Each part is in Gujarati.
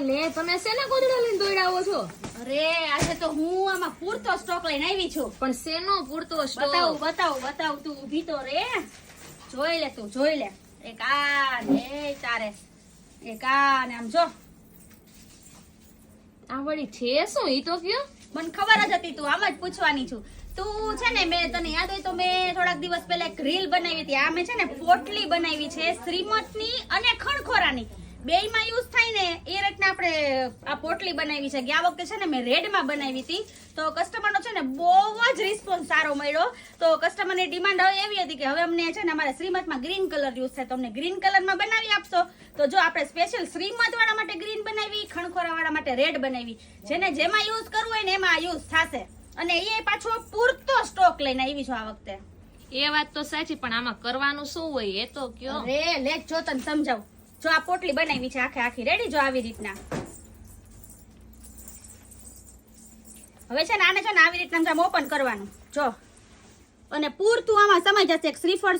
લે તમે શેના ગોદડા લઈને દોડ્યા આવો છો? અરે આજે તો હું આમાં પૂરતો સ્ટોક લઈને આવી છું. પણ શેનો પૂરતો સ્ટોક? બતાવું તું ઊભી તો રે. જોઈ લે એક આ ને તારે એક આ ને આમ જો. આ વળી છે શું ઈ તો કયો? મને ખબર જ હતી તું આમ જ પૂછવાની છું. તું છે ને મેં તને યાદ હોય તો મેં થોડાક દિવસ પહેલા એક રીલ બનાવી હતી. આ મેં છે ને પોટલી બનાવી છે શ્રીમતની અને ખણખોરાની બેયમાં યુઝ થાય ને એ રીતના આપણે આ પોટલી બનાવી છે. ગયા વખતે છે ને મેં રેડમાં બનાવી હતી તો કસ્ટમરનો છે ને બહુ જ રિસ્પોન્સ સારો મળ્યો. તો કસ્ટમરની ડિમાન્ડ હવે એવી હતી કે હવે અમને છે ને અમારા શ્રીમતમાં ગ્રીન કલર યુઝ થાય તો અમને ગ્રીન કલરમાં બનાવી આપશો. તો જો આપણે સ્પેશિયલ શ્રીમત વાળા માટે ગ્રીન બનાવી, ખણખોરા વાળા માટે રેડ બનાવી. જેને જેમાં યુઝ કરવું હોય ને એમાં યુઝ થશે. અને એ પાછો પૂરતો સ્ટોક લઈને આવી છું આ વખતે. એ વાત તો સાચી પણ આમાં કરવાનું શું હોય એ તો કયો? અરે લે જો તને સમજાવું. જો આ પોટલી બનાવી છે આખી રેડી જો આવી રીતના. હવે છે ને આને છે ને આવી રીતના આમ ઓપન કરવાનું જો. અને પૂરતું આમાં સમાઈ જશે. શ્રીફળ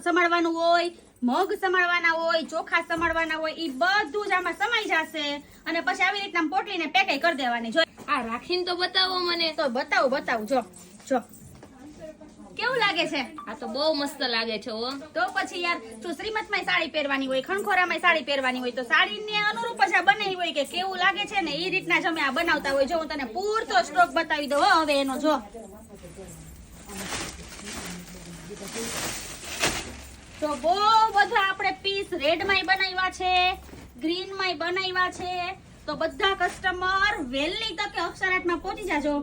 સમાડવાનું હોય, મગ સમાડવાના હોય, ચોખા સમાડવાના હોય, ઈ બધું જ આમાં સમાઈ જશે. અને પછી આવી રીતના પોટલીને પેકેજ કરી દેવાની. જો આ રાખીને તો બતાવો મને. તો બતાવું જો કેવું લાગે છે? આ તો બહુ મસ્ત લાગે છે હો. તો પછી યાર તું શ્રીમતમાં સાડી પહેરવાની હોય, ખણખોરામાં સાડી પહેરવાની હોય તો સાડીને અનુરૂપ જ આ બનાવી હોય કે કેવું લાગે છે ને એ રીતના જ અમે આ બનાવતા હોય. જો હું તને પૂરતો સ્ટોક બતાવી દઉં હવે એનો જો. તો બહુ બધા આપણે પીસ રેડમાંય બનાવ્યા છે, ગ્રીનમાંય બનાવ્યા છે. તો બધા કસ્ટમર વહેલી તકે અક્ષર આર્ટમાં પહોંચી જાજો.